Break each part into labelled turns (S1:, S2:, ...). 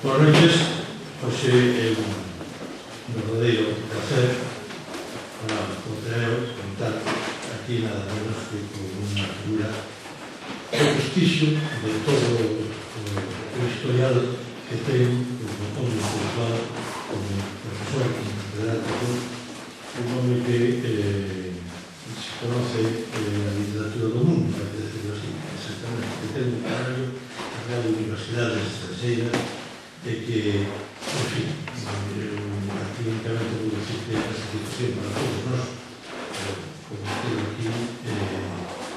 S1: Boas noites. Hoxe é un verdadeiro placer para poderos contar aquí nada menos que con unha figura de prestixio de todo o historial que ten o botón intelectual como profesor catedrático, un home que se conoce a literatura do mundo, para decirlo así, exactamente, que ten un carallo na Real Universidade Estranxeira e que, en fin, prácticamente vou dicir que é a satisfacción para todos nós, como digo aquí,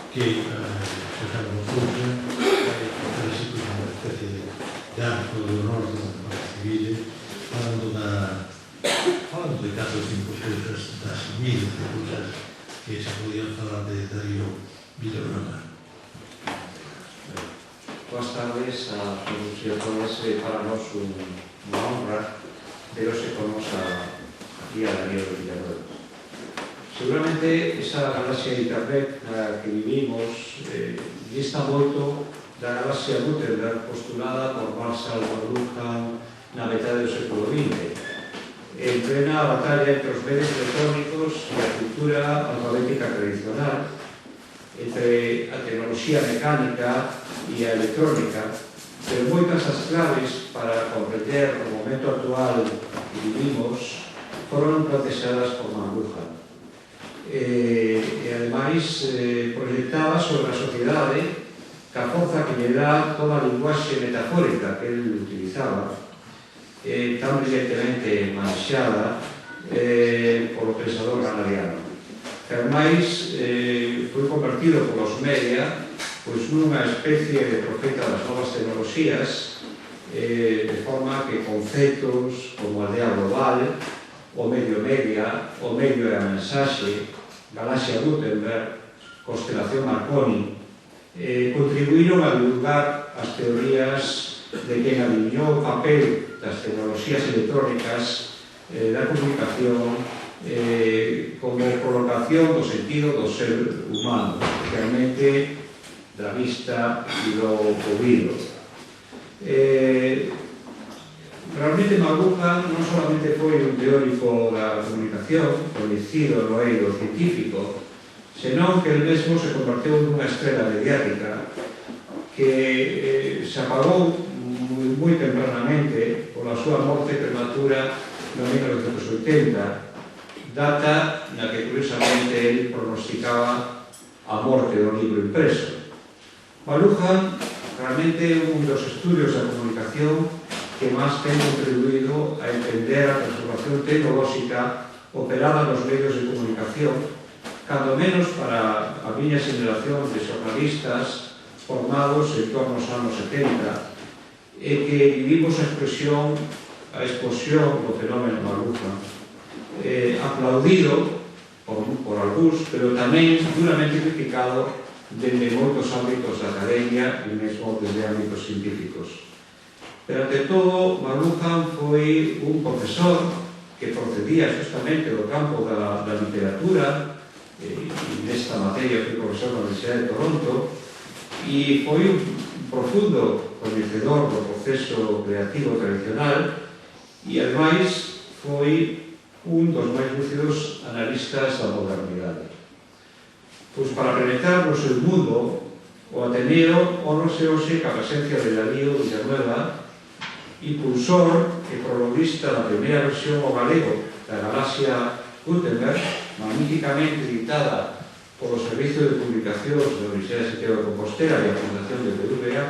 S1: que Xosé Gonzouza facer así como unha especie de arco de honor da Guardia Civil, falando de 4 ou 5 cousas das miles de cousas que se podían falar de Darío Villanueva.
S2: Boas tardes a todos e a todas. Para nós unha honra veros con nos aquí a Darío Villanueva. Seguramente esa galaxia de internet na que vivimos dista moito da galaxia Gutenberg postulada por Marshall McLuhan na metade do século XX, en plena batalla entre os medios electrónicos e a cultura alfabética tradicional, entre a tecnoloxía mecánica e a electrónica, pero moitas as claves para comprender o momento actual que vivimos foron plantexadas por McLuhan. E ademais proyectaba sobre a sociedade ca forza que lle dá toda a linguaxe metafórica que ele utilizaba, tan brillantemente manexada polo pensador ganadiano. Ademais, foi convertido polos media nunha especie de profeta das novas tecnoloxías, de forma que conceptos como aldea global, o medio media, o medio e a mensaxe, galaxia Gutenberg, constelación Marconi, contribuíron a divulgar as teorías de quen adiviñou o papel das tecnoloxías electrónicas da comunicación como prolongación do sentido do ser humano, especialmente da vista e do ouvido. Realmente McLuhan non solamente foi un teórico da comunicación coñecido no eido científico, senón que el mesmo se converteu nunha estrela mediática que se apagou moi tempranamente pola súa morte prematura no 1980, data na que curiosamente ele pronosticaba a morte do libro impreso. McLuhan realmente é un dos estudios da comunicación que máis ten contribuído a entender a transformación tecnolóxica operada nos medios de comunicación, cando menos para a miña generación de xornalistas formados en torno aos anos 70 e que vivimos a explosión do fenómeno McLuhan, aplaudido por algúns, pero tamén duramente criticado desde moitos ámbitos da academia e mesmo desde ámbitos científicos. Pero, ante todo, McLuhan foi un profesor que procedía justamente do campo da literatura, e nesta materia foi profesor na Universidade de Toronto, e foi un profundo coñecedor do proceso creativo tradicional e, ademais, foi un dos máis lúcidos analistas da modernidade. Pois para penetrar no seu mundo, o Ateneo honrose hoxe ca presencia de Darío Villanueva, impulsor e prologuista da primeira versión ao galego da galaxia Gutenberg, magníficamente editada polo Servicio de Publicacións da Universidade de Santiago de Compostela e a Fundación de BBVA,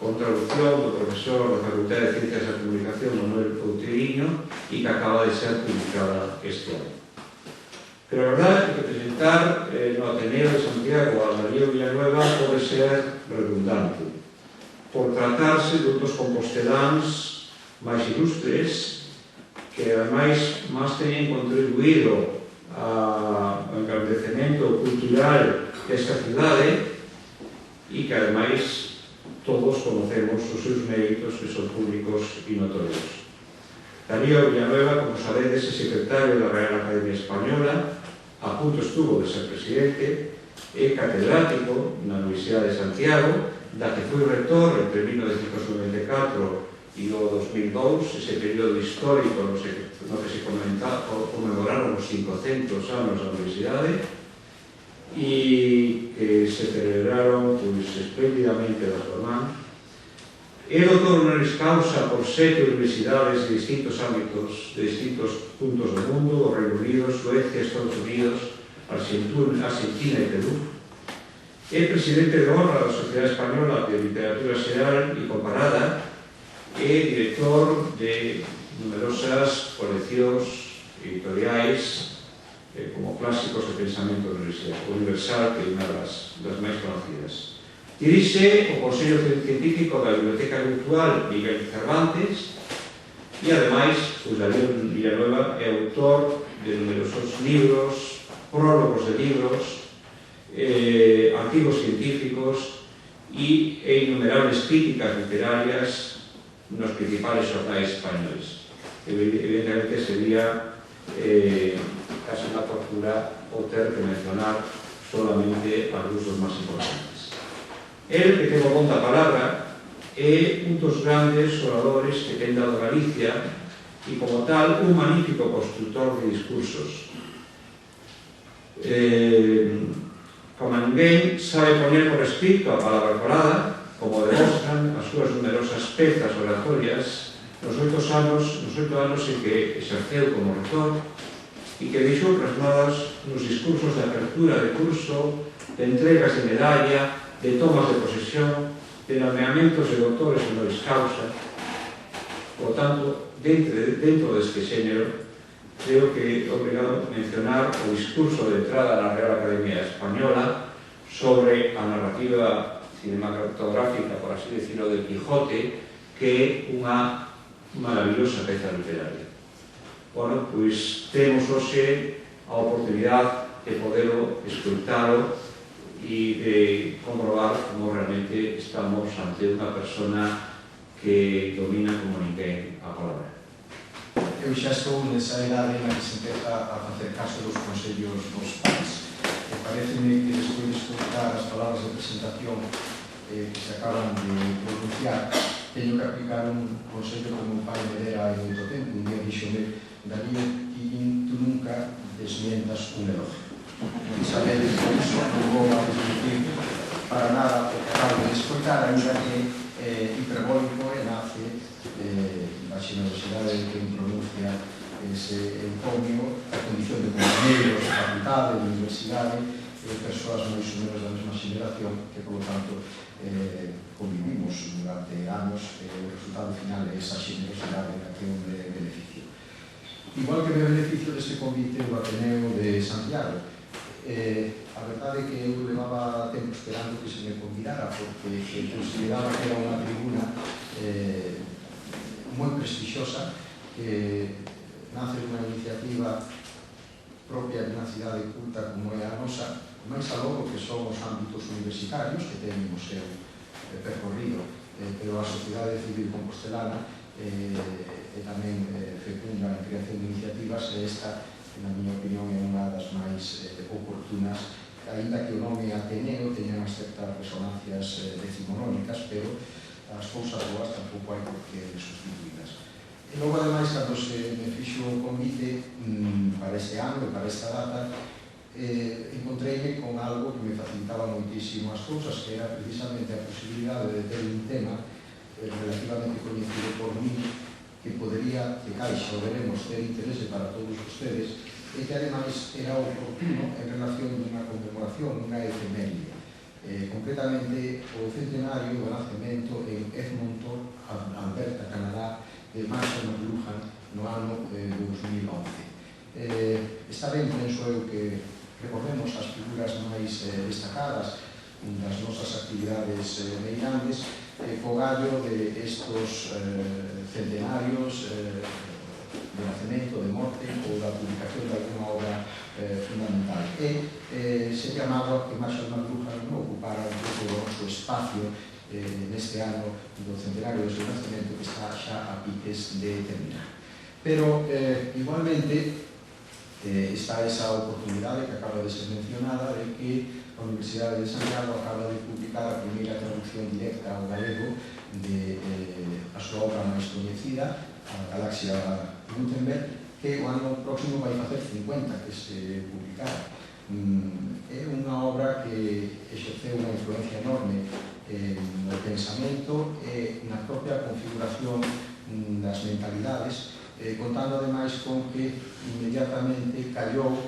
S2: con traducción do profesor da Facultade de Ciencias da Comunicación Manuel Outeiriño e que acaba de ser publicada este ano. Pero a verdade é que presentar no Ateneo de Santiago a Darío Villanueva pode ser redundante, por tratarse dun dos composteláns máis ilustres que ademais máis teñen contribuído ao engrandecemento cultural desta cidade e que ademais todos conocemos os seus méritos que son públicos e notorios. Darío Villanueva, como sabedes, é secretario da Real Academia Española, a punto estuvo de ser presidente, é catedrático na Universidade de Santiago, da que foi rector entre 1994 e o 2002, ese período histórico no que se conmemoraron os 500 anos da universidade e que se celebraron esplendidamente das súas mans. É doutor honoris causa por 7 universidades de distintos ámbitos, de distintos puntos do mundo, o Reino Unido, Suecia, Estados Unidos, Argentina e Perú. É presidente de honra da Sociedade Española de Literatura Xeral e Comparada e director de numerosas coleccións editoriais como clásicos de pensamento universal, que é unha das máis conocidas. Dirixe o Consello Científico da Biblioteca Virtual Miguel Cervantes e, ademais, Darío Villanueva é autor de numerosos libros, prólogos de libros, artigos científicos e innumerables críticas literarias nos principales xornais españoles. Evidentemente sería casi unha tortura o ter que mencionar solamente algúns dos máis importantes. El, que ten o don da palabra, é un dos grandes oradores que ten dado Galicia e, como tal, un magnífico constructor de discursos. Como ninguén sabe poñer por escrito a palabra colada, como demostran as súas numerosas pezas oratorias nos 8 anos en que exerceu como rector e que deixou plasmadas nos discursos de apertura de curso, de entregas de medalla, de tomas de posesión, de nomeamentos de doutores honoris causa. Por tanto, dentro deste xénero, creo que é obrigado mencionar o discurso de entrada na Real Academia Española sobre a narrativa cinematográfica, por así decirlo, del Quijote, que é unha maravillosa peza literaria. Bueno, pois temos hoxe a oportunidade de poderlo escrutalo e de comprobar como realmente estamos ante unha persona que domina como ninguén a palabra.
S3: Eu xa estou nesa idade na que se empeza a facer caso dos consellos dos pais. Pareceme que despois de escutar as palabras de presentación que se acaban de pronunciar, teño que aplicar un consello que o meu pai me dera hai moito tempo. Un día díxome: Darío, tú nunca desmientas un elogio. Sabedes que iso non vou a desmentir para nada o que acabo de escoitar, ainda que hiperbólico e nace a xenerosidade de quen pronuncia ese encomio, a condición de compañeros de facultade, de universidade, persoas máis ou menos da mesma xeneración que, por lo tanto, convivimos durante anos. O resultado final é esa xenerosidade na que me beneficio. Igual que me beneficio deste convite do Ateneo de Santiago. A verdade é que eu levaba tempo esperando que se me convidara, porque consideraba que era unha tribuna moi prestixiosa, que nace dunha iniciativa propia de unha cidade culta como é a nosa, máis aló do que son os ámbitos universitarios, que teñen o seu percorrido, pero a sociedade civil compostelana é tamén fecunda en creación de iniciativas, e esta, na miña opinión, é unha das máis oportunas, ainda que o nome Ateneo teña unhas certas resonancias decimonónicas, pero as cousas boas tampouco hai por que sustituídas. E logo, ademais, cando se me fixo o convite para este ano e para esta data, encontreime con algo que me facilitaba moitísimo as cousas, que era precisamente a posibilidade de ter un tema relativamente coñecido por mí, que podería, que caixa, o veremos, ter interese para todos ustedes, e que ademais era oportuno en relación dunha conmemoración, unha efeméride. Concretamente, o centenario do nacemento en Edmonton, Alberta, Canadá, de Marshall McLuhan no ano de 2011. Está ben, penso eu, que recordemos as figuras máis destacadas das nosas actividades meirantes, co gallo de estos centenarios de nacemento, de morte ou da publicación de alguna obra fundamental. Se llamaba que Marshall McLuhan non ocupara un pouco do noso espacio neste ano do centenario do seu nacemento, que está xa a piques de terminar. Pero, igualmente, Está esa oportunidade que acaba de ser mencionada de que a Universidade de Santiago acaba de publicar a primeira traducción directa ao galego de a súa obra máis coñecida, a Galaxia Gutenberg, que o ano próximo vai facer 50 que se publicara. É unha obra que exerceu unha influencia enorme no pensamento e na propia configuración das mentalidades, contando ademais con que inmediatamente callou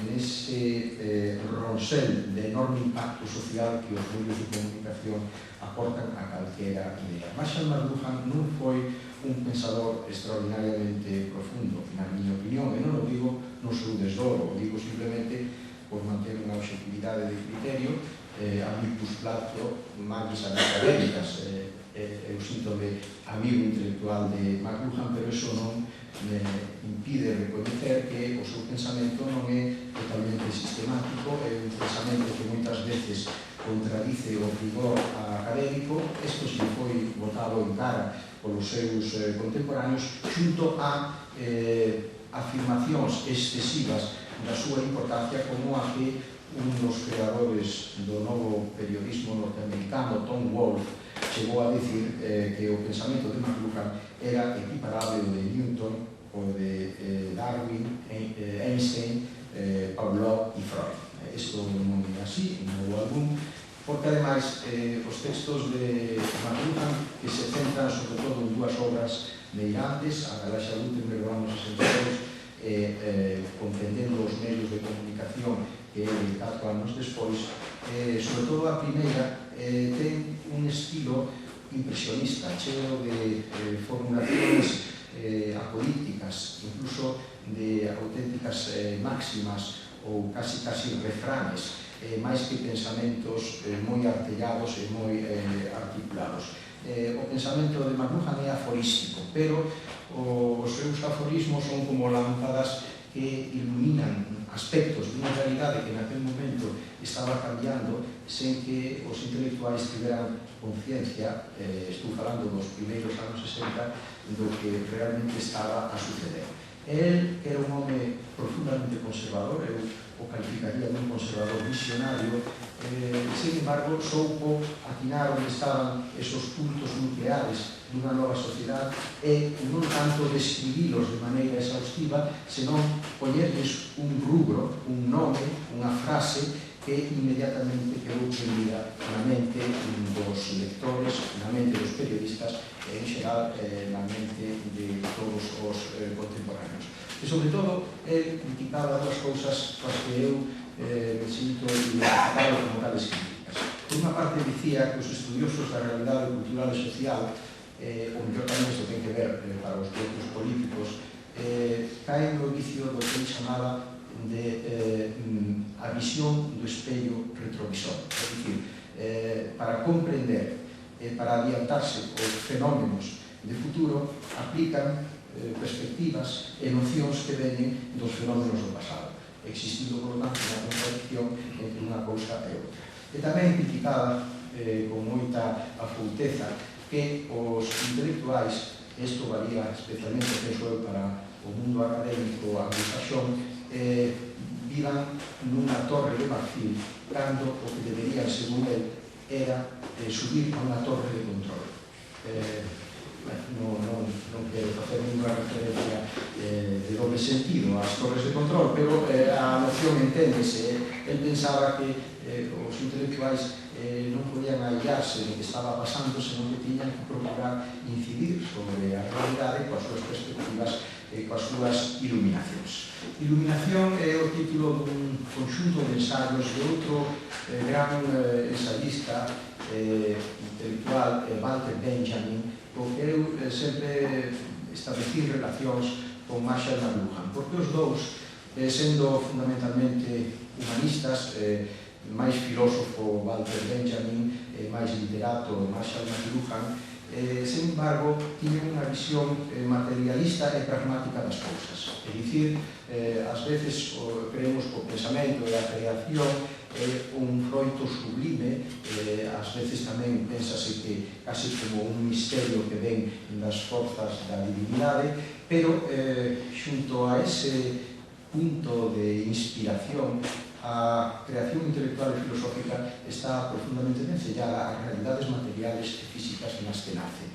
S3: nese ronsel de enorme impacto social que os medios de comunicación aportan a calquera idea. Marshall McLuhan non foi un pensador extraordinariamente profundo, na miña opinión, e non o digo no seu desdoro, o digo simplemente por manter unha objetividade de criterio, amicus plato, magis académicas, eu sinto de amigo intelectual de McLuhan, pero iso non me impide recoñecer que o seu pensamento non é totalmente sistemático, é un pensamento que moitas veces contradice o rigor académico. Isto se foi botado en cara polos seus contemporáneos xunto a afirmacións excesivas da súa importancia, como a que un dos creadores do novo periodismo norteamericano, Tom Wolfe, chegou a dicir que o pensamento de McLuhan era equiparable ao de Newton, o de Darwin, Einstein, Pavlov e Freud. Isto non é así, en modo algún, porque ademais os textos de McLuhan, que se centran sobre todo en dúas obras meirantes, a Galaxia Gutenberg do ano 62, comprendendo os medios de comunicación que é 4 anos despois, sobre todo a primeira, ten un estilo impresionista, cheo de formulacións apolíticas, incluso de auténticas máximas ou casi refranes, máis que pensamentos moi artellados e moi articulados. O pensamento de McLuhan é aforístico, pero os seus aforismos son como lámpadas que iluminan aspectos de unha realidade que naquele momento estaba cambiando sen que os intelectuais tiveran conciencia, estou falando dos primeiros anos 60, do que realmente estaba a suceder. El era un home profundamente conservador, eu o calificaría de un conservador visionario, sin embargo, soupo atinar onde estaban esos puntos nucleares dunha nova sociedade e non tanto describilos de maneira exhaustiva, senón poñerles un rubro, un nome, unha frase que inmediatamente quedou prendida na mente dos lectores, na mente dos periodistas e, en xeral, na mente de todos os contemporáneos. E, sobre todo, ele criticaba dúas cousas coas que eu me sinto identificado como tales críticas. Por unha parte, dicía que os estudiosos da realidade cultural e social, o mellor tamén isto ten que ver para os propios políticos, caen no vicio do que ele chamaba de a visión do espello retrovisor. É dicir, para comprender e para adiantarse os fenómenos de futuro, aplican perspectivas e nocións que veñen dos fenómenos do pasado, existindo, por lo tanto, unha contradicción entre unha cousa e outra. E tamén criticaba con moita afouteza que os intelectuais, isto varía especialmente, penso eu, para o mundo académico anglosaxón, vivan nunha torre de marfil, cando o que deberían, según el, era subir a unha torre de control. Non quero facer ninguna referencia de doble sentido ás torres de control, pero a noción enténdese. El pensaba que os intelectuais non podían aillarse do que estaba pasando, senón que tiñan que procurar incidir sobre a realidade coas súas perspectivas e coas súas iluminacións. Iluminación é o título dun conxunto de ensaios de outro gran ensayista intelectual, Walter Benjamin, co que eu sempre establecí relacións con Marshall McLuhan, porque os dous, sendo fundamentalmente humanistas, máis filósofo Walter Benjamin, máis literato Marshall McLuhan, sen embargo, tiñen unha visión materialista e pragmática das cousas. É dicir, ás veces creemos que o pensamento e a creación é un froito sublime, ás veces tamén pensase que casi como un misterio que ven das forzas da divinidade, pero xunto a ese punto de inspiración, a creación intelectual e filosófica está profundamente vencellada ás realidades materiales e físicas nas que nace.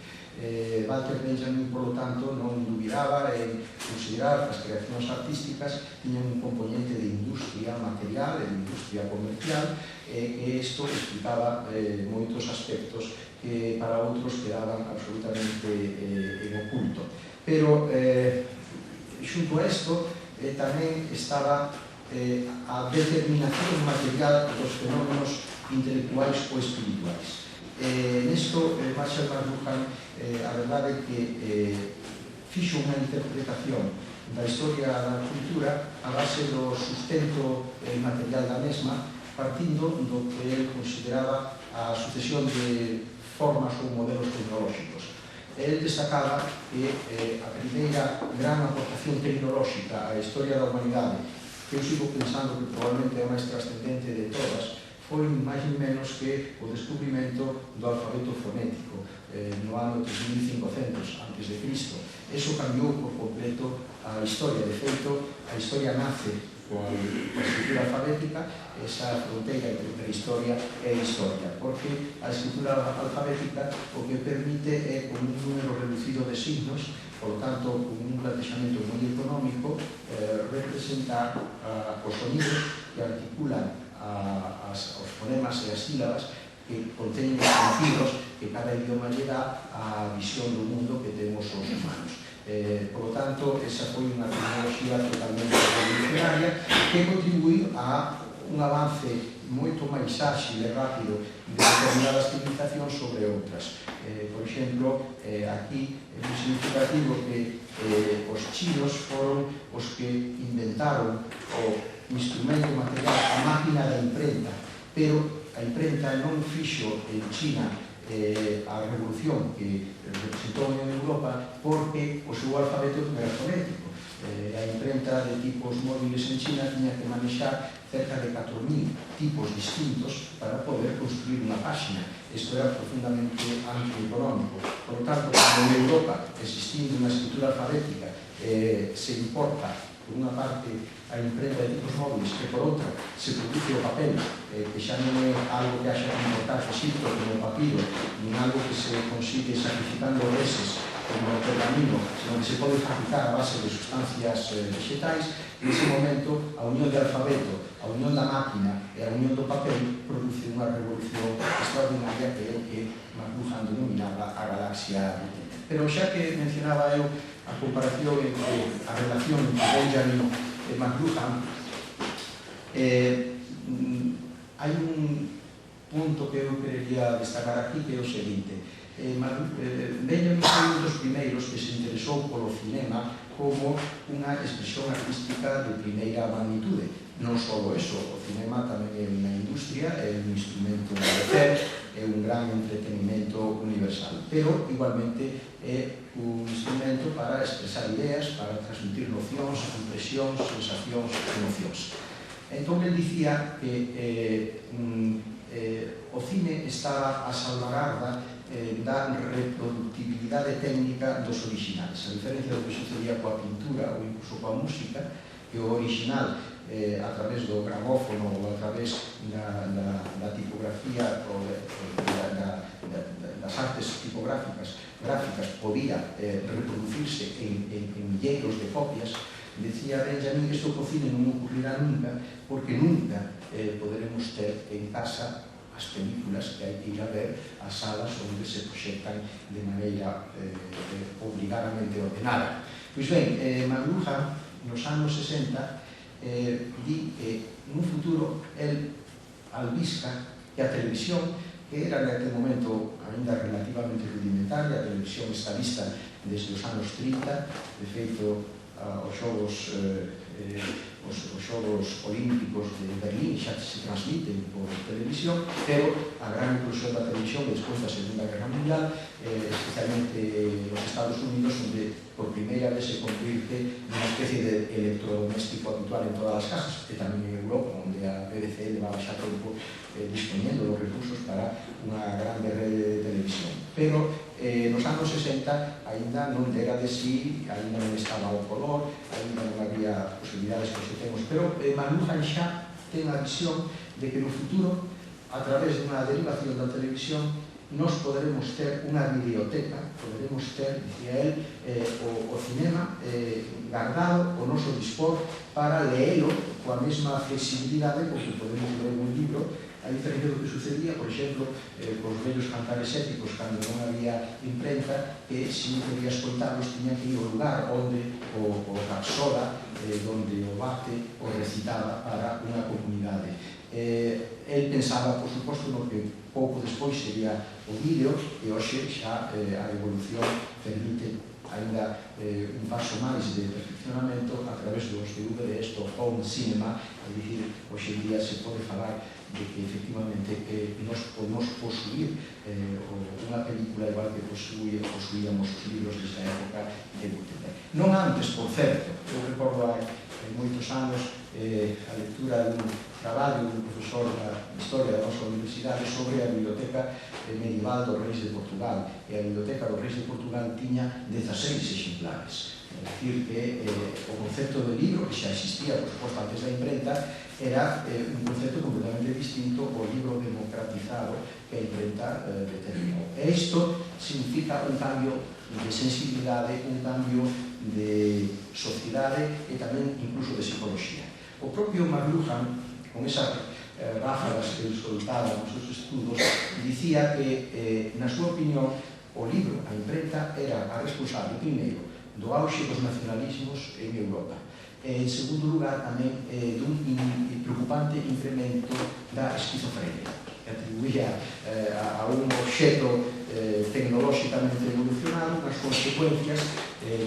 S3: Walter Benjamin, por lo tanto, non dubidaba en considerar que as creacións artísticas tiñan un componente de industria material e de industria comercial, e isto explicaba moitos aspectos que para outros quedaban absolutamente en oculto. Pero, xunto a isto, tamén estaba a determinación material dos fenómenos intelectuais ou espirituais. Nesto, Marshall McLuhan, a verdade é que fixo unha interpretación da historia da cultura a base do sustento material da mesma, partindo do que ele consideraba a sucesión de formas ou modelos tecnolóxicos. Ele destacaba que a primeira gran aportación tecnolóxica á historia da humanidade, que eu sigo pensando que probablemente é a máis trascendente de todas, foi máis ni menos que o descubrimento do alfabeto fonético no ano 3500 a.C. Eso cambiou por completo a historia. De feito, a historia nace coa escritura alfabética, esa fronteira entre prehistoria e historia, porque a escritura alfabética o que permite é, con un número reducido de signos, por tanto, con un plantexamento moi económico, representar os sonidos que articulan os fonemas e as sílabas que conteñen os sentidos que cada idioma lle dá a visión do mundo que temos os humanos. Por lo tanto, esa foi unha tecnoloxía totalmente revolucionaria que contribuiu a un avance moito máis áxil e rápido de determinadas civilizacións sobre outras. Por exemplo, aquí é moi significativo que os chinos foron os que inventaron o instrumento material, a máquina da imprenta, pero a imprenta non fixo en China a revolución que representou en Europa porque o seu alfabeto non era fonético. A imprenta de tipos móviles en China tiña que manexar cerca de 4.000 tipos distintos para poder construir unha páxina. Isto era profundamente antieconómico. Por lo tanto, cando en Europa, existindo unha escritura alfabética, se importa por unha parte a imprenta de tipos móviles e por outra se produce o papel, que xa non é algo que haxa que importar Egipto como o papiro, nin algo que se consigue sacrificando veces como o pergamino, senón que se pode fabricar a base de sustancias vegetais. Nese momento, a unión de alfabeto, a unión da máquina e a unión do papel produce unha revolución extraordinaria que é o que McLuhan denominaba a galaxia. Pero xa que mencionaba eu a comparación entre a relación entre Benjamin e McLuhan, hai un punto que eu quería destacar aquí, que é o seguinte. Benjamin foi un dos primeiros que se interesou polo cinema como unha expresión artística de primeira magnitude. Non só eso, o cinema tamén é unha industria, é un instrumento de lecer, é un gran entretenimento universal, pero igualmente é un instrumento para expresar ideas, para transmitir nocións, impresións, sensacións, emocións. Entón, ele dicía que o cine estaba a salvagarda da reproductibilidade técnica dos originales, a diferencia do que sucedía coa pintura ou incluso coa música, que o original a través do gramófono ou a través da tipografía ou das artes tipográficas podía reproducirse en milleiros de copias. Decía Benjamin que isto co cine non ocurrirá nunca, porque nunca poderemos ter en casa as películas que hai que ir a ver as salas onde se proxectan de maneira obligadamente ordenada. Pois ben, McLuhan, nos anos 60, di que nun futuro el albisca que a televisión, que era naquele momento ainda relativamente rudimentaria, a televisión está vista desde os anos 30, de feito, os xogos olímpicos de Berlín xa se transmiten por televisión, pero a gran inclusión da televisión despois da Segunda Guerra Mundial, especialmente nos Estados Unidos, onde por primeira vez se convirte nunha especie de electrodoméstico habitual en todas as casas, e tamén en Europa, onde a BBC levaba xa tempo disponiendo os recursos para unha grande rede de televisión. Pero Nos anos 60 ainda non dera de sí, ainda non estaba o color, ainda non había posibilidades que se temos, pero McLuhan xa ten a visión de que no futuro, a través de unha derivación da televisión, nos poderemos ter unha biblioteca, poderemos ter, dicía él, o cinema guardado o noso dispor para leelo coa mesma flexibilidade con que podemos ler un libro, a diferencia do que sucedía, por exemplo, cos vellos cantares éticos, cando non había imprenta, que se non podía escoitarlos, tiña que ir ao lugar onde o rapsoda, onde o bate, o recitaba para unha comunidade. El pensaba, por suposto, no que pouco despois sería o vídeo, e hoxe xa a evolución permite ainda un paso máis de perfeccionamento a través dos DVDs, do home cinema, é dicir, hoxe en día se pode falar de que efectivamente nos podemos posuir unha película igual que posuíamos os libros desta época de Gutenberg. Non antes, por certo, eu recordo hai moitos anos a lectura dun traballo dun profesor da historia da nosa universidade sobre a biblioteca medieval dos Reis de Portugal, e a biblioteca dos Reis de Portugal tiña 16 exemplares. É dicir, que o concepto de libro, que xa existía, por suposto, antes da imprenta, era un concepto completamente distinto ao libro democratizado que a imprenta determinou. E isto significa un cambio de sensibilidade, un cambio de sociedade e tamén incluso de psicología. O propio McLuhan, con esas ráfagas que ele soltaba nos seus estudos, dicía que, na súa opinión, o libro, a imprenta, era a responsable, primeiro, do auxe dos nacionalismos en Europa. En segundo lugar, tamén, dun preocupante incremento da esquizofrenia, que atribuía a un obxeto tecnolóxicamente evolucionado nas consecuencias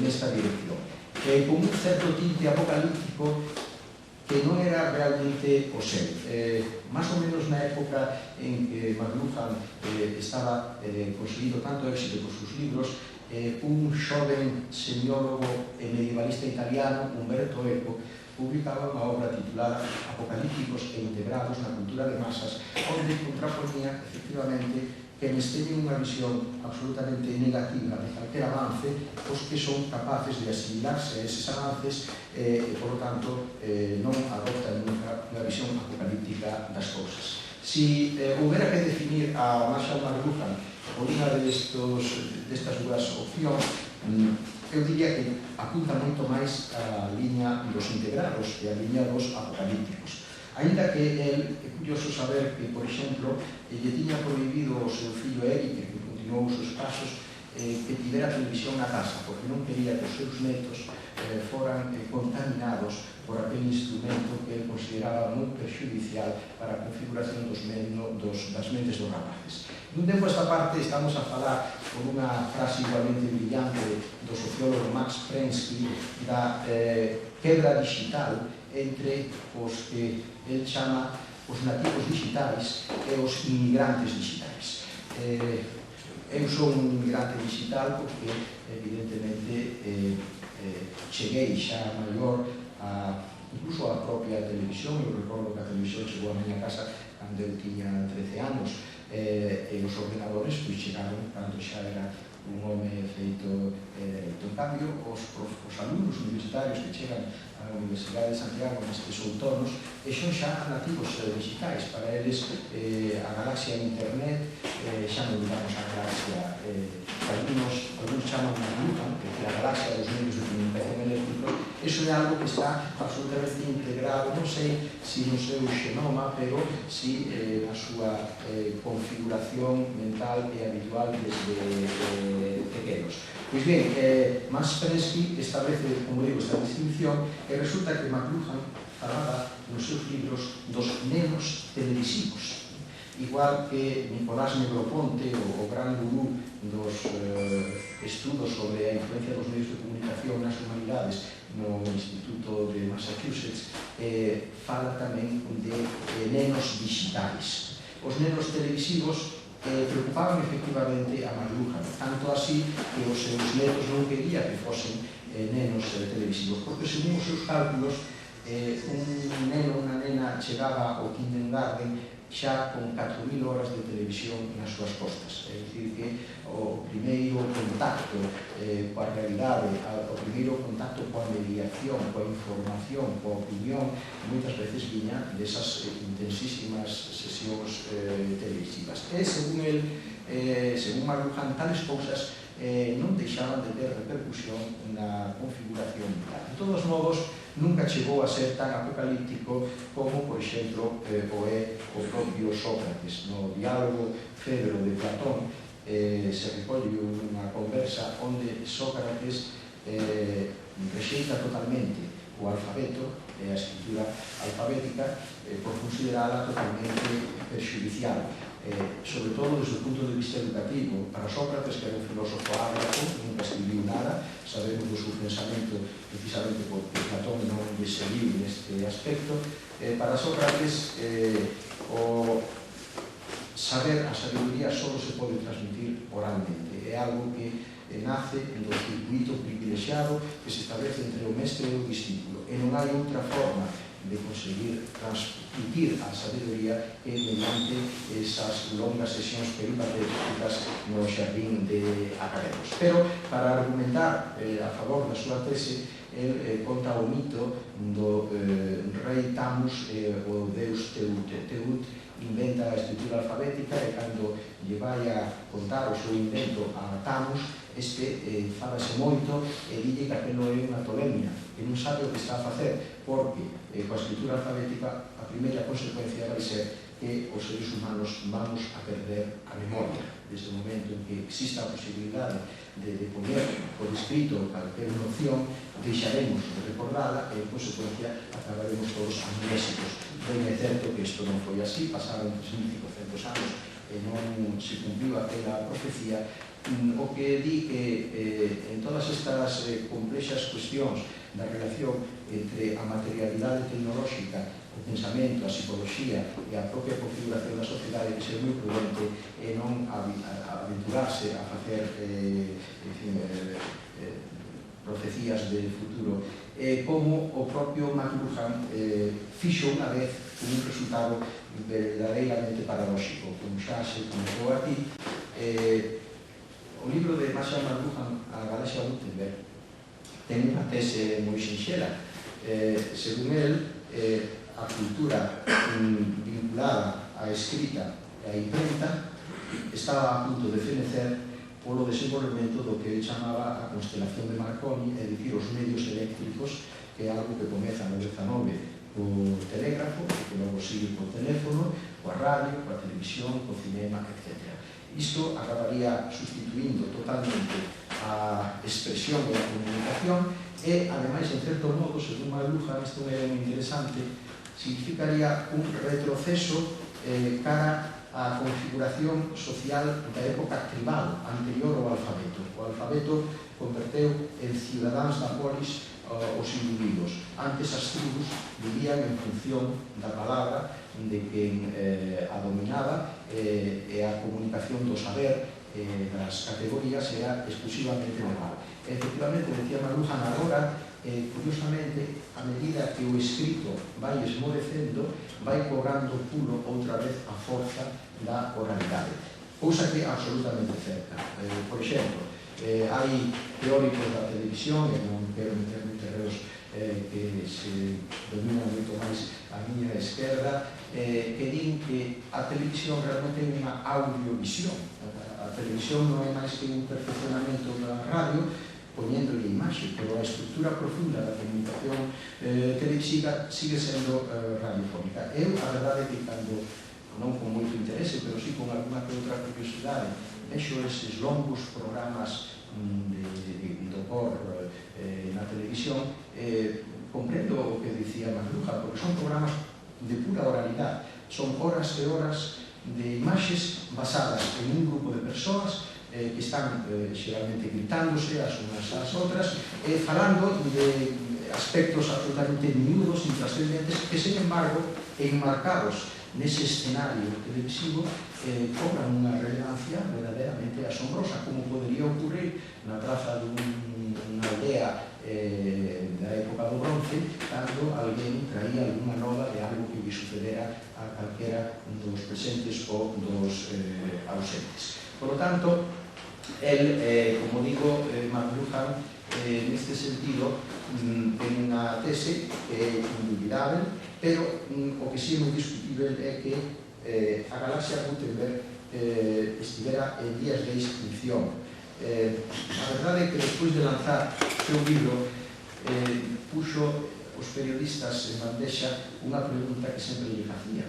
S3: nesta dirección. Con un certo tinte apocalíptico que non era realmente o seu. Más ou menos na época en que McLuhan estaba conseguido tanto éxito por seus libros, un xoven semiólogo e medievalista italiano, Umberto Eco, publicaba unha obra titulada Apocalípticos e integrados na cultura de masas, onde contraponía, efectivamente, que nos teñen unha visión absolutamente negativa de calquer avance, os que son capaces de asimilarse a eses avances e, por lo tanto, non adoptan nunca unha visión apocalíptica das cousas. Si houbera que definir a Marshall McLuhan por unha destas dúas opcións, eu diría que apunta moito máis a liña dos integrados e a liña dos apocalípticos. Ainda que é curioso saber que, por exemplo, lle tiña prohibido ao seu fillo Eric, que continuou os seus pasos, que tivera televisión na casa, porque non quería que os seus netos foran contaminados por aquel instrumento que ele consideraba moi perxudicial para a configuración das mentes dos rapaces. Nun tempo esta parte estamos a falar con unha frase igualmente brillante do sociólogo Max Prensky da quebra digital entre os que ele chama os nativos digitais e os inmigrantes digitais. Eu sou un inmigrante digital porque, evidentemente, cheguei xa maior incluso a propia televisión. Eu recordo que a televisión chegou a miña casa cando eu tiña 13 anos, e os ordenadores chegaron cando xa era un home feito. En cambio, os alumnos universitarios que chegan á Universidade de Santiago nestes outonos son xa nativos digitais. Para eles a galaxia de internet xa non digamos a galaxia que algunos chaman McLuhan, que é a galaxia dos medios de comunicación eléctricos. Iso é algo que está absolutamente integrado, non sei se no seu xenoma, pero si na súa configuración mental e habitual desde pequenos. Pois ben, Max Prensky establece, como digo, esta distinción, e resulta que McLuhan falaba nos seus libros dos nenos televisivos, igual que Nicolás Negroponte, o gran gurú dos estudos sobre a influencia dos medios de comunicación nas humanidades no Instituto de Massachusetts, fala tamén de nenos digitais. Os nenos televisivos preocupaban efectivamente a McLuhan, tanto así que os seus netos non quería que fosen nenos televisivos, porque según os seus cálculos, un neno ou unha nena chegaba ao kindergarten xa con 4.000 horas de televisión nas súas costas. É dicir, que o primeiro contacto coa realidade, o primeiro contacto coa mediación, coa información, coa opinión, moitas veces viña desas intensísimas sesións televisivas. E, según el, según McLuhan, tales cousas non deixaban de ter repercusión na configuración vital. De todos modos, nunca chegou a ser tan apocalíptico como, por exemplo, o é o propio Sócrates. No diálogo Fedro de Platón se recolle unha conversa onde Sócrates rexeita totalmente o alfabeto e a escritura alfabética por considerala totalmente perxudicial. Sobre todo desde o punto de vista educativo. Para Sócrates, que era un filósofo ágrafo, nunca escribiu nada, sabemos do seu pensamento precisamente porque Platón non lle seguiu neste aspecto. Para Sócrates, o saber, a sabiduría só se pode transmitir oralmente. É algo que nace do circuito privilexiado que se establece entre o mestre e o discípulo. E non hai outra forma de conseguir transmitir a sabiduría mediante esas longas sesións peripatéticas no xardín de Academos. Pero, para argumentar a favor da súa tese, el conta o mito do rei Tamus e o deus Teut. Teut inventa a escritura alfabética e cando lle vai a contar o seu invento a Tamus, este fálase moito e dille que aquilo é unha tolemia, que non sabe o que está a facer, porque coa escritura alfabética a primeira consecuencia vai ser que os seres humanos vamos a perder a memoria. Desde o momento en que exista a posibilidade de poner por escrito calquer noción, deixaremos de recordala e, en consecuencia, acabaremos todos amnésicos. Ben é certo que isto non foi así, pasaron 3.500 anos e non se cumpliu aquela profecía, o que di que en todas estas complexas cuestións da relación entre a materialidade tecnolóxica, o pensamento, a psicología e a propia configuración da sociedade, que ser moi prudente e non aventurarse a facer profecías de futuro, como o propio McLuhan fixo unha vez un resultado verdadeiramente paradóxico. Como xa se comentou aquí, o libro de Marshall McLuhan, A Galaxia Gutenberg, ten unha tese moi sinxela. Según el, a cultura vinculada á escrita e á imprenta estaba a punto de fenecer polo desenvolvemento do que ele chamaba a constelación de Marconi, é dicir, os medios eléctricos, que é algo que comeza no 19 co telégrafo, que logo sigue co teléfono, coa radio, coa televisión, co cinema, etc. Isto acabaría sustituindo totalmente a expresión e a comunicación e, ademais, en certo modo, según McLuhan, isto é moi interesante, significaría un retroceso cara á configuración social da época tribal anterior ao alfabeto. O alfabeto converteu en cidadáns da polis os individuos. Antes as tribus vivían en función da palabra de quen a dominaba e a comunicación do saber das categorías era exclusivamente oral. Efectivamente, decía McLuhan, agora, curiosamente, a medida que o escrito vai esmorecendo, vai cobrando pulo outra vez a forza da oralidade. Cousa que é absolutamente certa. Por exemplo, hai teóricos da televisión, e non quero meterme en terreos que se dominan moito máis a miña esquerda, que din que a televisión realmente é unha audiovisión. A televisión non é máis que un perfeccionamento da radio, poñéndole imaxe, pero a estructura profunda da comunicación televisiva sigue sendo radiofónica. Eu, a verdade é que cando, non con moito interese, pero sí con alguna que outra curiosidade, vexo eses longos programas do por na televisión, comprendo o que dicía McLuhan, porque son programas de pura oralidade, son horas e horas de imaxes basadas en un grupo de persoas que están xeralmente gritándose as unas ás outras, falando de aspectos absolutamente miúdos, intrascendentes, que, sen embargo, enmarcados nese escenario televisivo, cobran unha relevancia verdadeiramente asombrosa, como podería ocurrir na praza dunha aldea da época do bronce, cando alguén traía alguna nova de algo que lle sucedera a calquera dos presentes ou dos ausentes. Por lo tanto, el, como digo, McLuhan, neste sentido, ten unha tese que é indubidable, pero o que sí é moi discutible é que a galaxia Gutenberg estivera en días de extinción. A verdade é que despois de lanzar o seu libro puxo os periodistas en bandexa unha pregunta que sempre lle facía.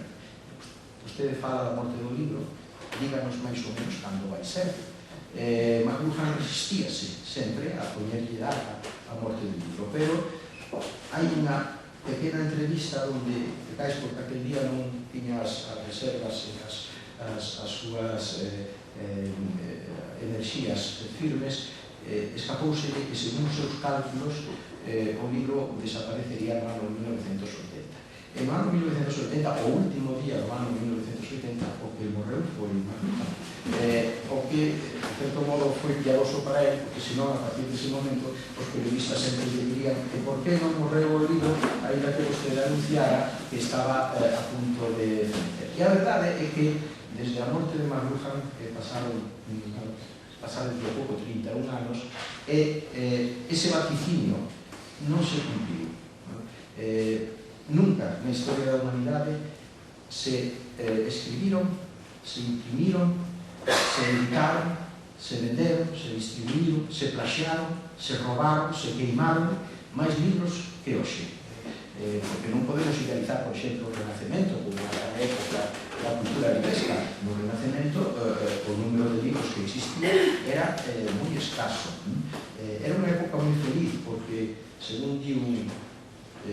S3: Vostede fala da morte do libro, díganos máis ou menos cando vai ser. McLuhan resistíase sempre a poñerlle data a morte do libro, pero hai unha pequena entrevista onde, cais porque aquel día non tiña as reservas e as súas enerxías firmes, escapouse de que, según os seus cálculos, o libro desaparecería no ano 1980. E no ano 1980, o último día do ano 1980, o que morreu foi McLuhan. O que, de certo modo, foi piadoso para ele, porque senón, a partir dese momento, os periodistas sempre lle dirían que por que non morreu o libro, ainda que vostede anunciara que estaba a punto de vencer. E a verdade é que, desde a morte de McLuhan, que pasaron de pouco 31 anos, ese vaticinio non se cumpliu. Nunca na historia da humanidade se escribiron, se imprimiron, se editaron, se venderon, se distribuíron, se plaxaron, se roubaron, se queimaron máis libros que hoxe. Porque non podemos idealizar, por exemplo, o Renacemento como a época da cultura libresca. No Renacemento o número de libros que existía era moi escaso. Era unha época moi feliz porque, según di un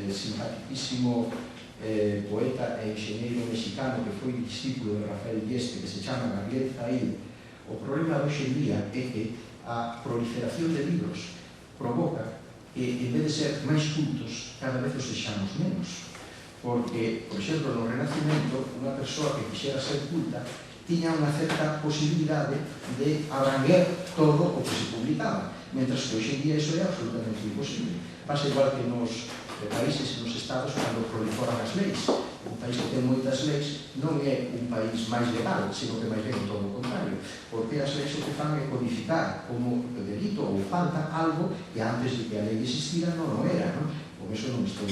S3: simpaticísimo poeta e enxeñeiro mexicano que foi discípulo de Rafael Dieste, que se chama Gabriel Zahir, o problema de hoxe en día é que a proliferación de libros provoca que, en vez de ser máis cultos, cada vez os sexamos menos. Porque, por exemplo, no Renacimento, unha persoa que quixera ser culta tiña unha certa posibilidade de abranguer todo o que se publicaba, mentras que hoxe en día iso é absolutamente imposible. Pasa igual que nos países e nos estados cando proliferan as leis. Un país que ten moitas leis non é un país máis legal, sino que máis ben todo o contrario, porque as leis o que fan é codificar como delito ou falta algo que antes de que a lei existira non o era, non? Por iso non estou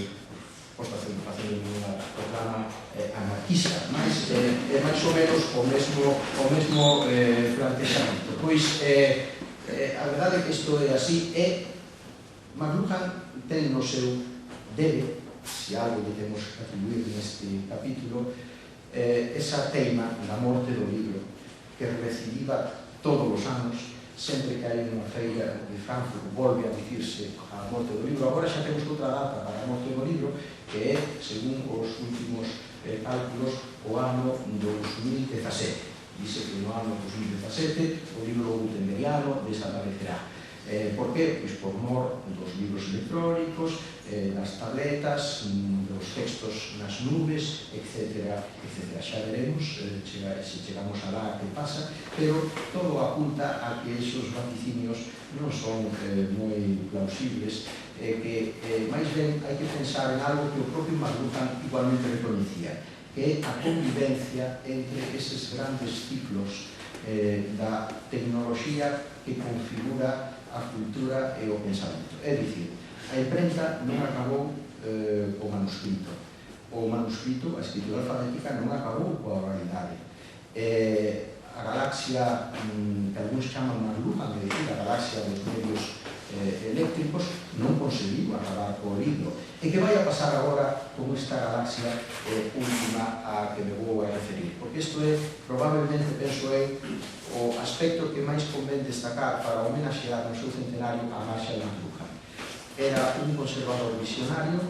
S3: facendo unha proclama anarquista, mas é máis ou menos o mesmo plantexamento. Pois a verdade é que isto é así, e McLuhan ten no seu debe, se algo que temos que atribuir neste capítulo, esa teima da morte do libro, que recibiva todos os anos, sempre que hai unha feira de Frankfurt, volve a dicirse a morte do libro. Agora xa temos outra data para a morte do libro, que é, según os últimos cálculos, o ano 2017. Dice que no ano 2017 o libro gutenbergiano desaparecerá. Por qué? Pois por mor dos libros electrónicos, das tabletas, dos textos nas nubes, etc. Xa veremos se chegamos a lá que pasa, pero todo apunta a que esos vaticinios non son moi plausibles, que máis ben hai que pensar en algo que o propio McLuhan igualmente recoñecía, que é a convivencia entre eses grandes ciclos da tecnoloxía que configura a cultura e o pensamento. É dicir, a imprenta non acabou o manuscrito. O manuscrito, a escritura alfabética, non acabou coa oralidade. A galaxia que algúns chaman McLuhan, é dicir, a galaxia dos medios eléctricos, non conseguiu acabar co libro. E que vai a pasar agora con esta galaxia última a que me vou a referir? Porque isto é, probablemente, penso eu, o aspecto que máis convén destacar para homenaxear no seu centenario a Marshall McLuhan. Era un conservador visionario,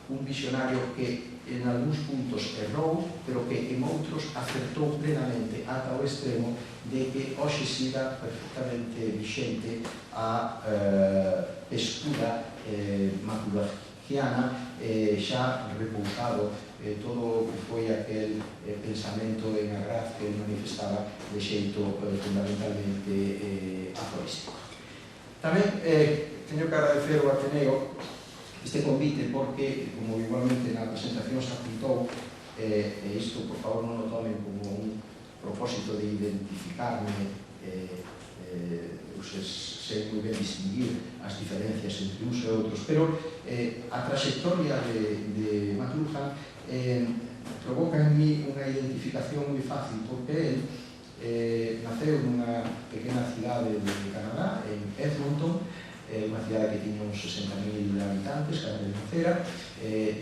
S3: un visionario que en algúns puntos errou, pero que en outros acertou plenamente ata o extremo de que hoxe siga perfectamente vixente a escuda maculagiana, xa repousado todo o que foi aquel pensamento en agraz que ele manifestaba de xeito fundamentalmente aforístico. Tamén teño que agradecer ao Ateneo este convite porque, como igualmente na presentación se apuntou, e isto, por favor, non o tomen como un propósito de identificarme, sei moi ben distinguir as diferencias entre uns e outros, pero a trayectoria de McLuhan provoca en mí unha identificación moi fácil, porque él naceu nunha pequena cidade de Canadá, en Edmonton, unha cidade que tiña uns 60.000 habitantes, cando de nacera,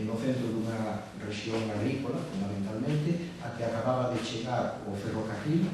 S3: no centro dunha rexión agrícola, fundamentalmente, a que acababa de chegar o ferrocarril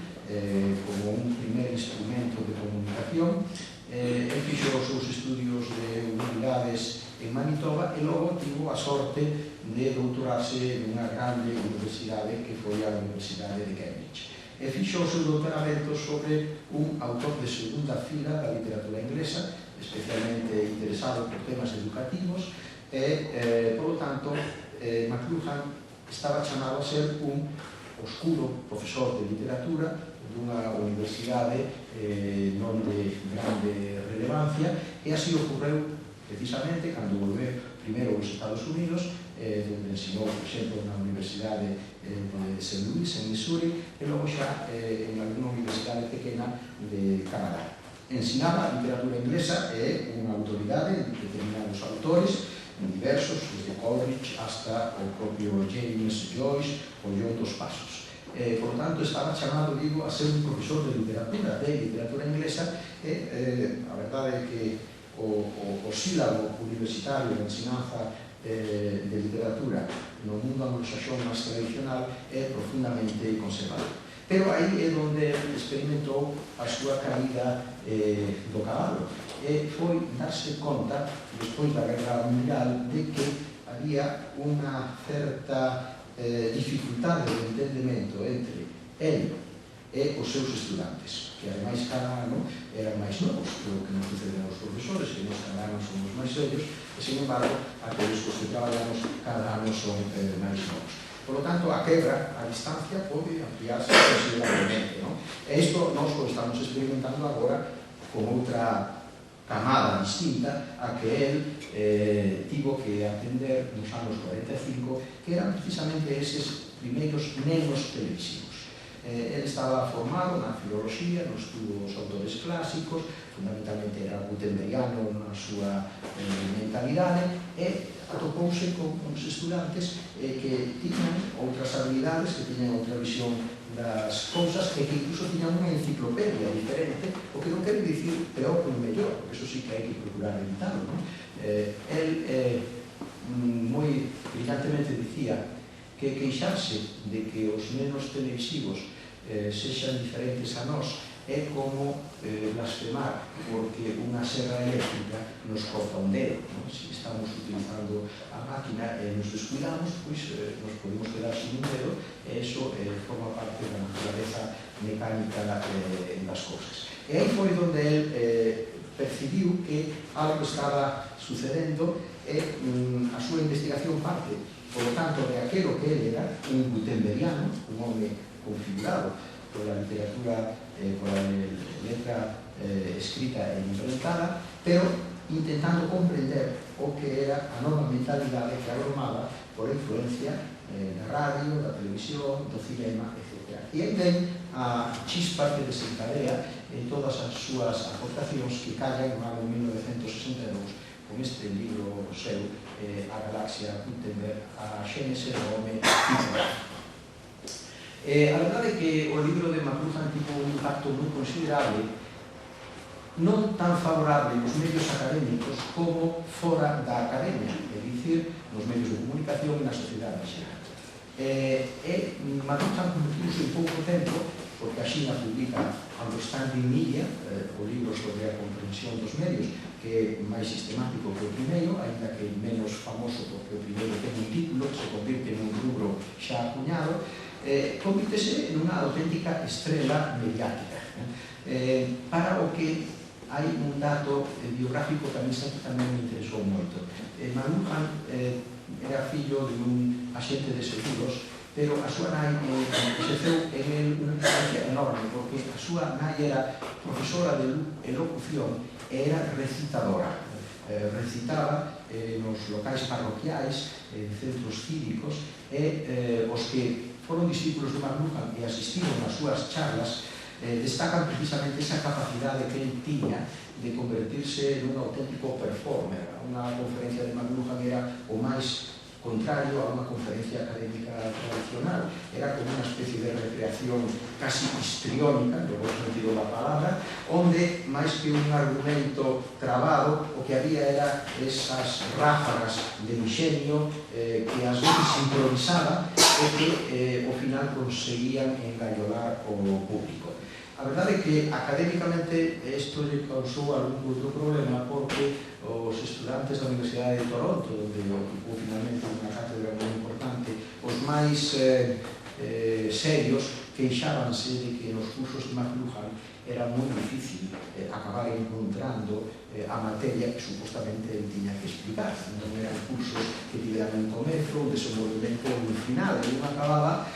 S3: como un primer instrumento de comunicación. El fixo os seus estudios de humanidades en Manitoba e logo tivo a sorte de doutorarse nunha grande universidade que foi a Universidade de Cambridge. E fixo o seu doutoramento sobre un autor de segunda fila da literatura inglesa, especialmente interesado por temas educativos, e, polo tanto, McLuhan estaba chamado a ser un oscuro profesor de literatura dunha universidade non de grande relevancia, e así ocorreu precisamente cando volveu primeiro aos Estados Unidos, onde ensinou, por exemplo, na Universidade de St. Louis, en Missouri, e logo xa en alguna universidade pequena de Canadá. Ensinaba literatura inglesa e unha autoridade de determinados autores diversos, desde Coleridge hasta o propio James Joyce ou John Dos Passos. Por lo tanto, estaba chamado, digo, a ser un profesor de literatura inglesa, e a verdade é que o sílabo universitario de ensinanza de literatura no mundo anglosaxón máis tradicional é profundamente conservador. Pero aí é onde experimentou a súa caída do cabalo, e foi darse conta, despois da Guerra Mundial, de que había unha certa dificultade de entendemento entre ele e os seus estudantes, que ademais cada ano eran máis novos, o que nos sucede aos profesores, que nos cada ano somos máis serios, e, sin embargo, aqueles cos que traballamos cada ano son máis novos. Por lo tanto, a quebra, a distancia, pode ampliarse considerablemente, non? E isto nós o estamos experimentando agora con outra camada distinta a que él tivo que atender nos anos 45, que eran precisamente eses primeiros nenos televisivos. Él estaba formado na filoloxía, nos estudos autores clásicos, fundamentalmente era gutenbergiano na súa mentalidade, e atopouse con uns estudantes que tiñan outras habilidades, que tiñan outra visión das cousas, e que incluso tiñan unha enciclopedia diferente, o que non quere dicir peor ou mellor, porque eso sí que hai que procurar evitarlo, non? Él moi brillantemente dicía que queixarse de que os nenos televisivos sexan diferentes a nós é como blasfemar porque unha serra eléctrica nos corta un dedo, non? Se estamos utilizando a máquina e nos descuidamos, pois nos podemos quedar sin un dedo, e iso forma parte da naturaleza mecánica das cousas. E aí foi onde él percibiu que algo estaba sucedendo, e a súa investigación parte, por lo tanto, de aquelo que él era, un gutenbergiano, un home configurado pola literatura, pola letra escrita e imprentada, pero intentando comprender o que era a nova mentalidade que agromaba por influencia da radio, da televisión, do cinema, etc. E aí ven a chispa que desencadea todas as súas aportacións que callan no ano 1962 con este libro seu, A Galaxia Gutenberg, a xénese do home tipográfico. A verdade é que o libro de McLuhan tivo un impacto moi considerable, non tan favorable nos medios académicos como fora da academia, é dicir, nos medios de comunicación e na sociedade en xeral. McLuhan convertiuse en pouco tempo, porque a Xina publica Understanding Media, o libro sobre a comprensión dos medios, que é máis sistemático que o primeiro, ainda que menos famoso porque o primeiro ten un título que se convirte nun rubro xa acuñado, convírtese en unha auténtica estrela mediática. Para o que hai un dato biográfico que a mí sempre tamén me interesou moito. McLuhan era fillo de un axente de seguros, pero a súa nai exerceu en él unha influencia enorme, porque a súa nai era profesora de elocución e era recitadora. recitaba nos locais parroquiais, en centros cívicos, e os que foron discípulos de McLuhan e asistiron ás súas charlas destacan precisamente esa capacidade que ele tiña de convertirse nun auténtico performer. Unha conferencia de McLuhan era o máis contrario a unha conferencia académica tradicional. Era como unha especie de recreación casi histriónica, no bom sentido da palabra, onde, máis que un argumento trabado, o que había era esas ráfagas de inxenio que ás veces improvisaba e que ao final conseguían engallolar o público. A verdade é que académicamente isto lle causou algún outro problema porque os estudantes da Universidade de Toronto, onde ocupou finalmente unha cátedra moi importante, os máis serios queixábanse de que nos cursos de McLuhan era moi difícil acabar encontrando a materia que supostamente ele tiña que explicar. Non eran cursos que tiveran un comezo, un desenvolvemento e un final. Ele non acababa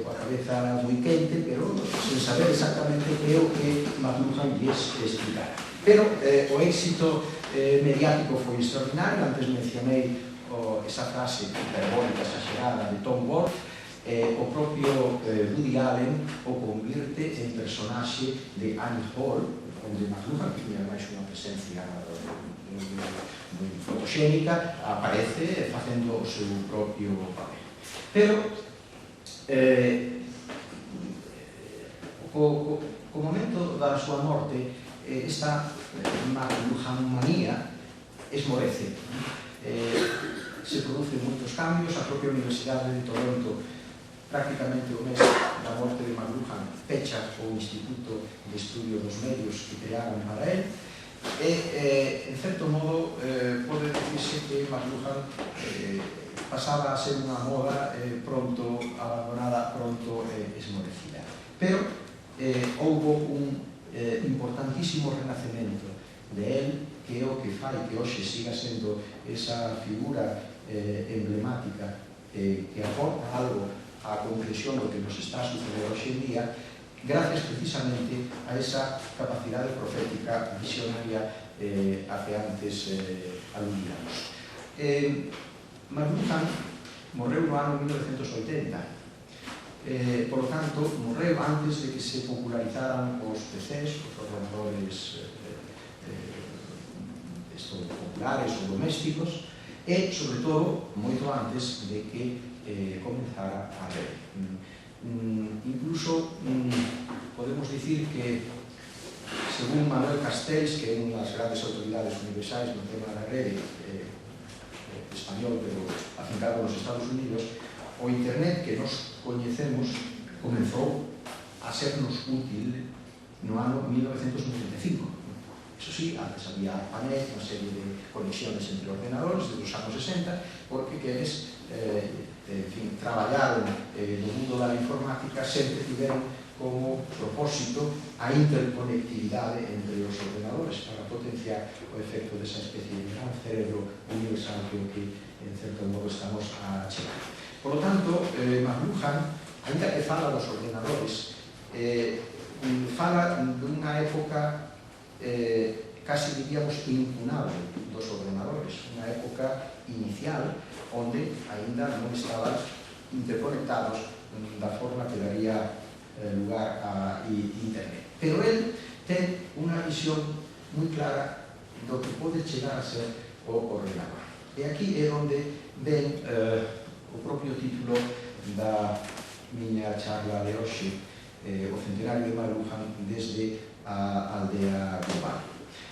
S3: coa cabeza moi quente, pero sen saber exactamente que é o que McLuhan lles explicara. Pero o éxito mediático foi extraordinario. Antes mencionei esa frase hiperbólica, exagerada de Tom Wolfe. O propio Woody Allen o convirte en personaxe de Annie Hall, onde McLuhan, que tiña máis unha presencia moi fotoxénica, aparece facendo o seu propio papel. Pero co momento da súa morte, esta McLuhanmanía esmorece. Se producen moitos cambios. A propia Universidade de Toronto, prácticamente o mes da morte de McLuhan, pecha o Instituto de Estudio dos Medios que crearon para él e, en certo modo, pode dicirse que McLuhan pasaba a ser unha moda pronto abandonada, pronto esmorecida. Pero houbo un importantísimo renacemento de él, que é o que fai que hoxe siga sendo esa figura emblemática que aporta algo a conclusión do que nos está a suceder hoxe en día, gracias precisamente a esa capacidade profética visionaria a que antes aludíamos. McLuhan morreu no ano 1980, por lo tanto, morreu antes de que se popularizaran os PCs, os ordenadores populares ou domésticos, e, sobre todo, moito antes de que comenzara a rede. Incluso podemos dicir que, según Manuel Castells, que é unha das grandes autoridades universais no tema da rede, español, pero afincado nos Estados Unidos, o Internet que nos coñecemos comenzou a sernos útil no ano 1995. Eso sí, antes había ARPANET, unha serie de conexiones entre ordenadores dos anos 60, porque queres traballaron no mundo da informática, sempre tiveron como propósito a interconectividade entre os ordenadores para potenciar o efecto desa especie de gran cerebro universal que en certo modo estamos a chegar. Por lo tanto, McLuhan, ainda que fala dos ordenadores, fala dunha época casi diríamos incunable dos ordenadores, unha época inicial onde aínda non estaban interconectados da forma que daría lugar a Internet. Pero él ten unha visión moi clara do que pode chegar a ser o ordenador. E aquí é onde ven o propio título da miña charla de hoxe, o centenario de McLuhan desde a aldea global.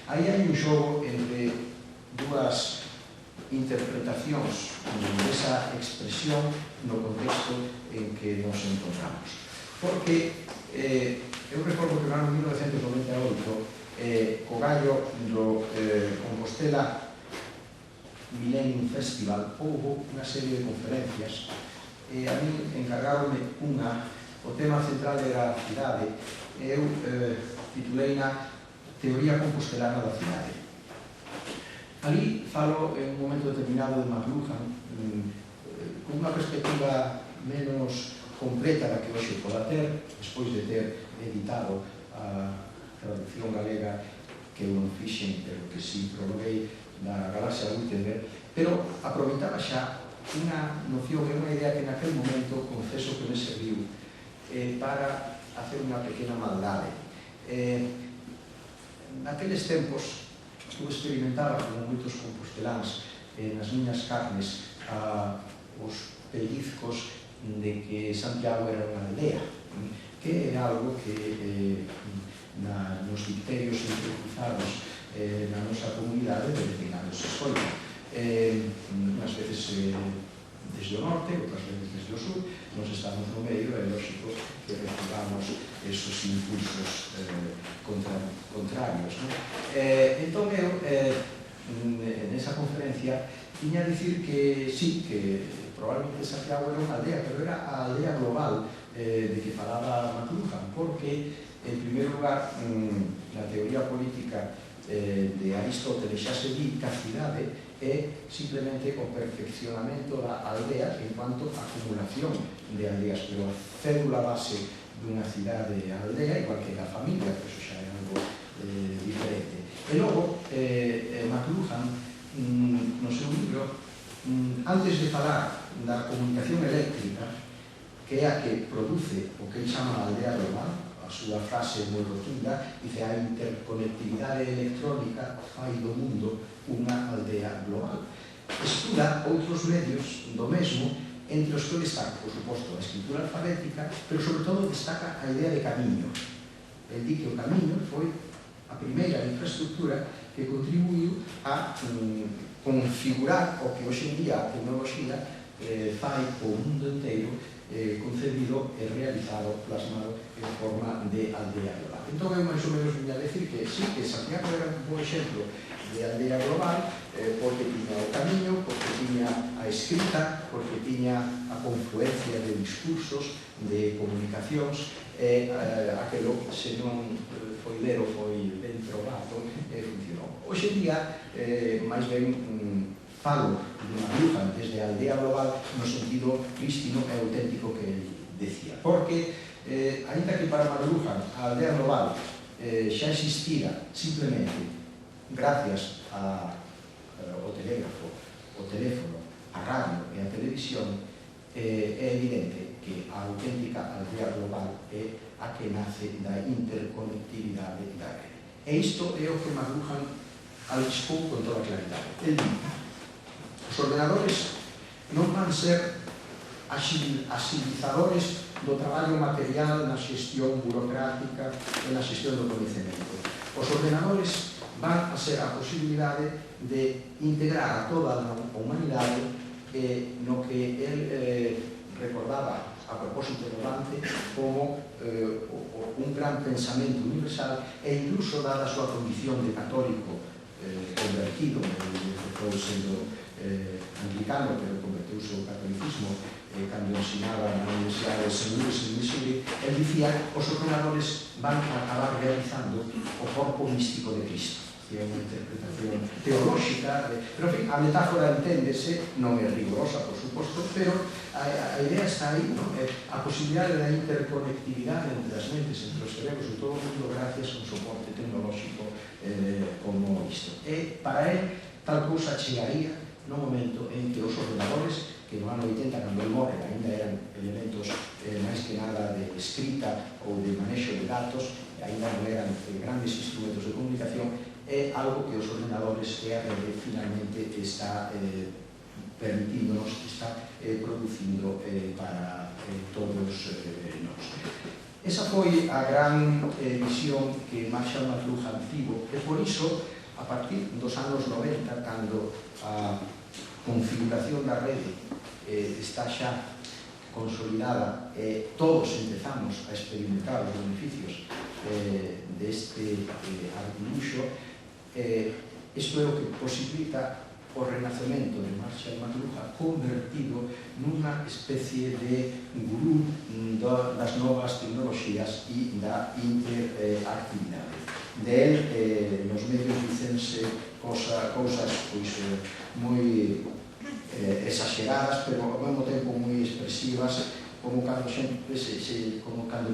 S3: Aí hai un xogo entre dúas interpretacións desa expresión no contexto en que nos encontramos. Porque eu recordo que no ano 1998 o gallo do Compostela Millennium Festival houve unha serie de conferencias e a mí encargáronme unha, o tema central era a cidade, e eu titulei na Teoría Compostelana da cidade. Ali falo en un momento determinado de McLuhan con unha perspectiva menos completa da que hoxe poda ter, despois de ter editado a traducción galega que eu non fixen, pero que si prologuei da galaxia Gutenberg, pero aproveitaba xa unha noción e unha idea que naquel momento confeso que me serviu para hacer unha pequena maldade. Naqueles tempos eu experimentaba, como moitos composteláns, nas miñas carnes os pellizcos de que Santiago era unha aldea, que é algo que nos dicterios entrecruzados na nosa comunidade de vecinos se escoita. Unhas veces desde o norte, outras veces desde o sur, nos estamos no medio, é lógico que recibamos esos impulsos contrarios. Entón eu, nesa conferencia, tiña a dicir que sí, que probablemente Santiago era unha aldea, pero era a aldea global de que falaba McLuhan, porque, en primeiro lugar, na teoría política de Aristóteles xa se di que a cidade é simplemente o perfeccionamento da aldea en cuanto a acumulación de aldeas, pero a cédula base dunha cidade aldea, igual que a familia, que eso xa é algo diferente. E logo, McLuhan, no seu libro, antes de falar da comunicación eléctrica, que é a que produce o que ele chama a aldea global, a súa frase moi rotunda, dice: a interconectividade electrónica fai do mundo unha aldea global. Estuda outros medios do mesmo, entre os que destaca, por suposto, a escritura alfabética, pero sobre todo destaca a idea de camiño. El di que o camiño foi a primeira infraestructura que contribuiu a configurar o que hoxe en día a tecnoloxía fai o mundo inteiro concebido e realizado, plasmado en forma de aldea global. Entón eu máis ou menos viña a decir que sí, que Santiago era un bo exemplo de aldea global, porque tiña o camiño, porque tiña a escrita, porque tiña a confluencia de discursos, de comunicacións, aquelo, se non foi ler ou foi ben probado, funcionou. Hoxe en día, máis ben, falo de McLuhan desde a aldea global no sentido prístino e auténtico que ele decía. Porque, ainda que para McLuhan a aldea global xa existira simplemente gracias ao telégrafo, ao teléfono, a radio e a televisión, é evidente que a auténtica aldea global é a que nace da interconectividade da rede. E isto é o que McLuhan aliscou con toda claridade. El di: os ordenadores non van ser agilizadores do traballo material na xestión burocrática e na xestión do coñecemento. Os ordenadores van a ser a posibilidade de integrar a toda a humanidade no que el recordaba a propósito do Dante como un gran pensamento universal, e incluso dada a súa condición de católico convertido, foi sendo anglicano, pero converteuse ao catolicismo cando ensinaba na Universidade de St. Louis en Missouri. El dicía: os ordenadores van a acabar realizando o corpo místico de Cristo. É unha interpretación teolóxica, pero, en fin, a metáfora enténdese, non é rigurosa, por suposto, pero a idea está aí, non? A posibilidade da interconectividade entre as mentes, entre os cerebros de todo o mundo, gracias a un soporte tecnolóxico como isto. E para él, tal cousa chegaría no momento en que os ordenadores, que no ano 80, cando el morre, ainda eran elementos máis que nada de escrita ou de manexo de datos, ainda non eran grandes instrumentos de comunicación, é algo que os ordenadores e a rede finalmente está permitíndonos, está producindo para todos nós. Esa foi a gran visión que Marshall McLuhan tivo, e por iso, a partir dos anos 90, cando a configuración da rede está xa consolidada e todos empezamos a experimentar os beneficios deste artiluxo, isto é o que posibilita o renacemento de Marshall McLuhan convertido nunha especie de gurú das novas tecnoloxías e da interactividade. De él, nos medios dicense cousas moi exageradas, pero ao mesmo tempo moi expresivas, como cando,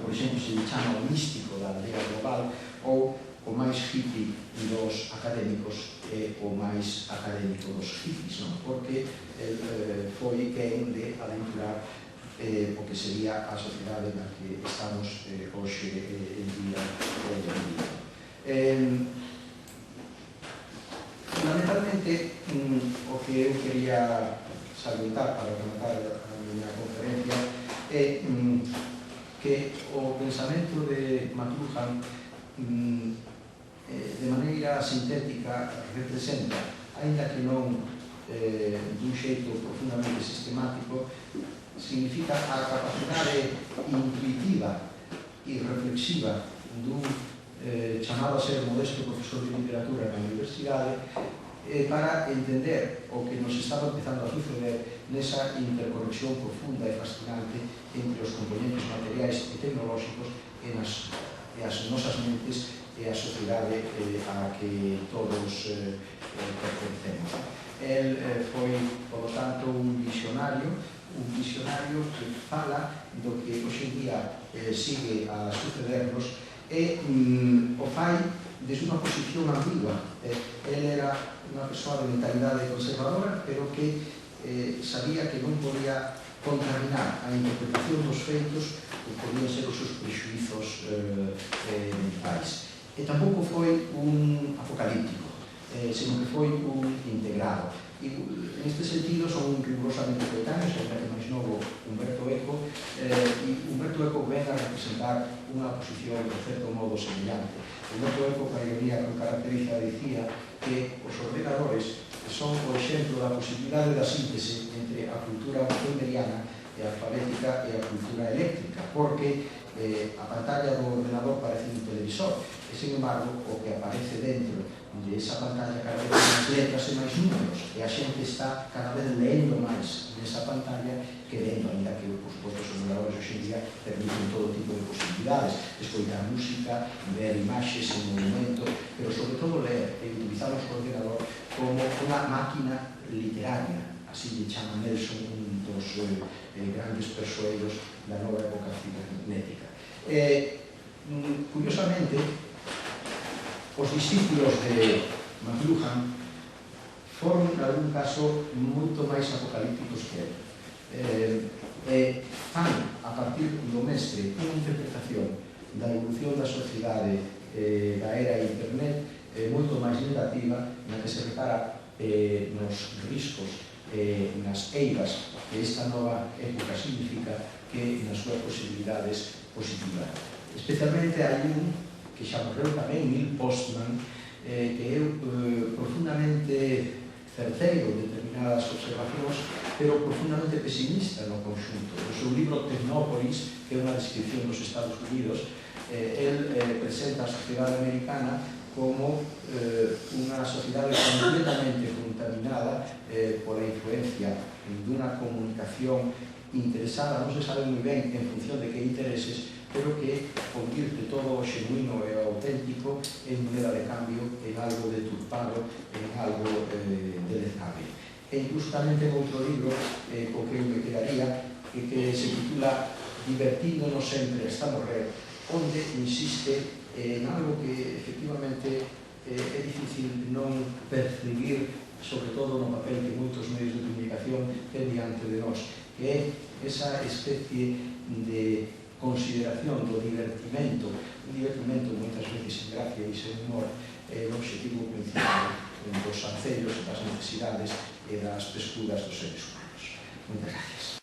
S3: por exemplo, se chama o místico da aldea global, ou o o máis hippie dos académicos e o máis académico dos hippies, non? Porque foi quen de aventurar o que sería a sociedade na que estamos hoxe en día. Fundamentalmente, o que eu quería salientar para rematar a miña conferencia é que o pensamento de McLuhan de maneira sintética representa, aínda que non dun xeito profundamente sistemático, significa a capacidade intuitiva e reflexiva dun chamado a ser modesto profesor de literatura na universidade para entender o que nos estaba empezando a suceder nesa interconexión profunda e fascinante entre os componentes materiais e tecnolóxicos e as nosas mentes e a sociedade a que todos pertencemos. El foi, por lo tanto, un visionario que fala do que hoxe en día sigue a sucedernos e o fai desde unha posición ambigua. El era unha persoa de mentalidade conservadora, pero que sabía que non podía contaminar a interpretación dos feitos que podían ser os seus prejuizos mentais. E tampouco foi un apocalíptico, senón que foi un integrado. E neste sentido son rigurosamente coetáneos, ainda que máis novo Humberto Eco, e Humberto Eco ven a representar unha posición de certo modo semellante. Humberto Eco, para a ironía que o caracteriza, dicía que os ordenadores son o exemplo da posibilidade da síntese entre a cultura weimeriana e alfabética e a cultura eléctrica, porque a pantalla do ordenador parece un televisor, e, sin embargo, o que aparece dentro de esa pantalla cada vez máis letras e máis números, e a xente está cada vez leendo máis nesa pantalla que lendo, ainda que os ordenadores hoxe en día permiten todo tipo de posibilidades, escoitar música, ver imaxes en movimento, pero sobre todo ler e utilizar o ordenador como unha máquina literaria, así lle chama Nelson, un dos grandes persoeiros da nova época cibernética. Curiosamente, os discípulos de McLuhan foron, en algún caso, moito máis apocalípticos que ele. Fan, a partir do mestre, unha interpretación da evolución da sociedade da era internet moito máis negativa, na que se repara nos riscos, nas eivas que esta nova época significa, que nas súas posibilidades positivas. Especialmente hai un que xa morreu tamén, Neil Postman, que é profundamente certeiro de determinadas observacións, pero profundamente pesimista no conxunto. O seu libro Tecnópolis, que é unha descripción dos Estados Unidos, el presenta a sociedade americana como unha sociedade completamente contaminada pola influencia dunha comunicación interesada, non se sabe moi ben en función de que intereses, pero que convirte todo o xenuino e o auténtico en moneda de cambio, en algo deturpado, en algo deleznable. E incluso tamén ten outro libro, co que eu me quedaría, que se titula Divertíndonos sempre hasta morrer, onde insiste en algo que efectivamente é difícil non percibir, sobre todo no papel que moitos medios de comunicación ten diante de nós, que é esa especie de consideración do divertimento, un divertimento moitas veces sin gracia e sin humor, é o objetivo principal dos ancellos, das necesidades e das pescudas dos seres humanos. Moitas gracias.